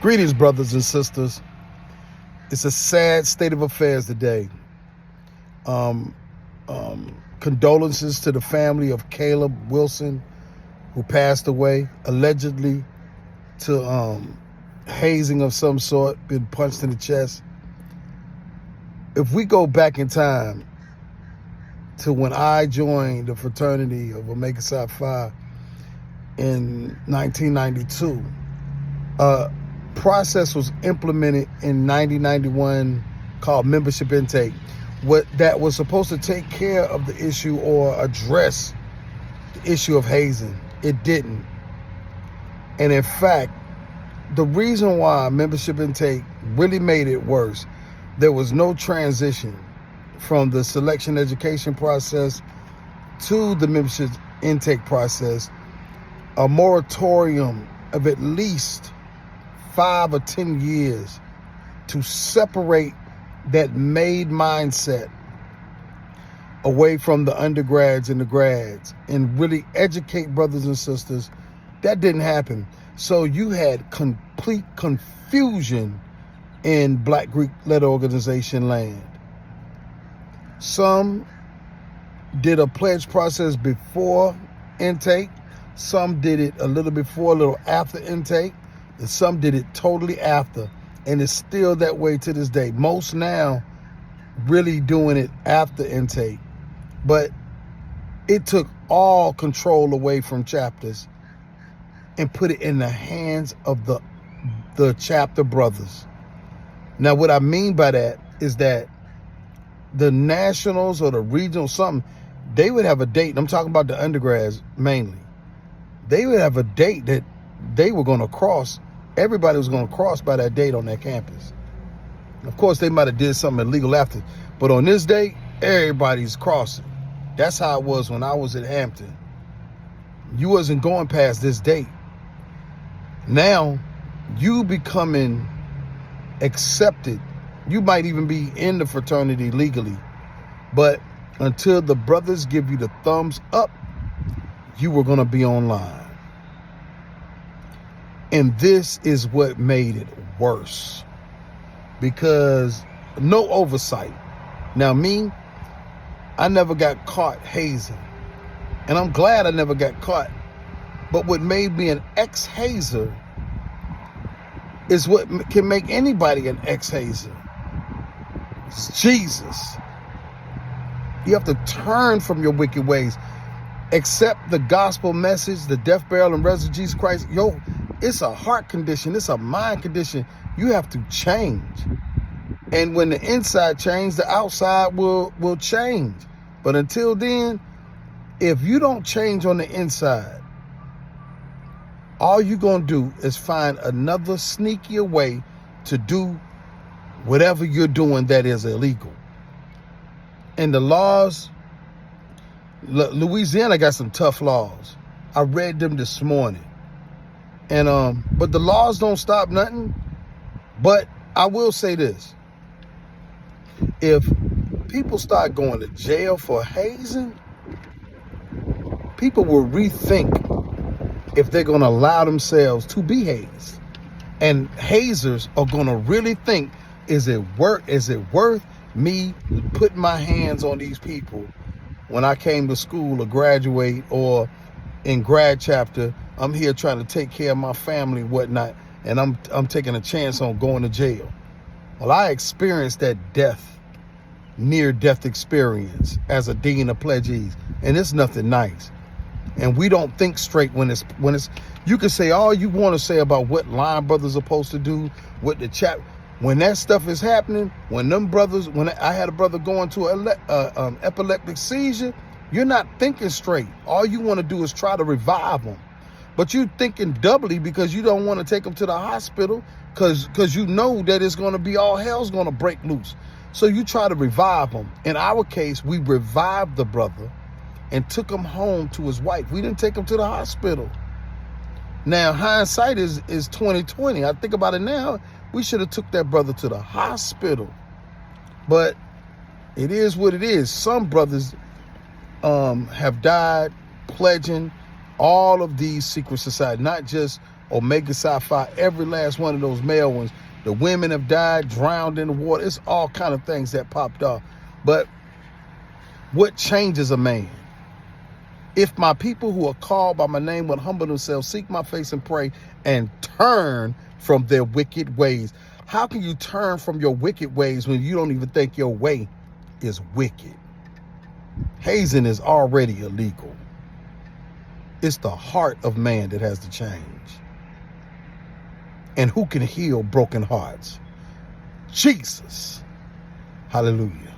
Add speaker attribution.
Speaker 1: Greetings, brothers and sisters. It's a sad state of affairs today. Condolences to the family of Caleb Wilson, who passed away, allegedly to hazing of some sort, been punched in the chest. If we go back in time to when I joined the fraternity of Omega Psi Phi in 1992, process was implemented in 1991 called membership intake, that was supposed to take care of the issue or address the issue of hazing. It didn't. And in fact, the reason why membership intake really made it worse, there was no transition from the selection education process to the membership intake process. A moratorium of at least 5 or 10 years to separate that made mindset away from the undergrads and the grads and really educate brothers and sisters. That didn't happen. So you had complete confusion in Black Greek-led organization land. Some did a pledge process before intake. Some did it a little before, a little after intake. And some did it totally after, and it's still that way to this day. Most now really doing it after intake, but it took all control away from chapters and put it in the hands of the chapter brothers. Now, what I mean by that is that the nationals or the regional something, they would have a date. I'm talking about the undergrads mainly. They would have a date that they were going to cross. Everybody was going to cross by that date on that campus. Of course, they might have did something illegal after, but on this date, everybody's crossing. That's how it was when I was at Hampton. You wasn't going past this date. Now, you becoming accepted. You might even be in the fraternity legally, but until the brothers give you the thumbs up, you were going to be online. And this is what made it worse, because no oversight. Now me, I never got caught hazing, and I'm glad I never got caught. But what made me an ex-hazer is what can make anybody an ex-hazer. It's Jesus. You have to turn from your wicked ways. Accept the gospel message, the death, burial, and resurrection of Jesus Christ. It's a heart condition. It's a mind condition. You have to change. And when the inside changes, the outside will change. But until then, if you don't change on the inside, all you're going to do is find another sneakier way to do whatever you're doing that is illegal. And the laws, Louisiana got some tough laws. I read them this morning. And but the laws don't stop nothing. But I will say this. If people start going to jail for hazing, people will rethink if they're going to allow themselves to be hazed. And hazers are going to really think, is it worth me putting my hands on these people when I came to school or graduate or in grad chapter? I'm here trying to take care of my family and whatnot, and I'm taking a chance on going to jail. Well, I experienced that near-death experience as a dean of pledgees, and it's nothing nice. And we don't think straight when it's. You can say all you want to say about what line brothers are supposed to do, what the chap. When that stuff is happening, when I had a brother going to an epileptic seizure, you're not thinking straight. All you want to do is try to revive them. But you're thinking doubly because you don't want to take them to the hospital because you know that it's going to be all hell's going to break loose. So you try to revive them. In our case, we revived the brother and took him home to his wife. We didn't take him to the hospital. Now, hindsight is 2020. I think about it now. We should have took that brother to the hospital. But it is what it is. Some brothers have died pledging all of these secret societies, not just Omega Psi Phi, every last one of those male ones. The women have died, drowned in the water. It's all kind of things that popped off. But what changes a man? If my people who are called by my name would humble themselves, seek my face and pray, and turn from their wicked ways. How can you turn from your wicked ways when you don't even think your way is wicked? Hazing is already illegal. It's the heart of man that has to change. And who can heal broken hearts? Jesus. Hallelujah.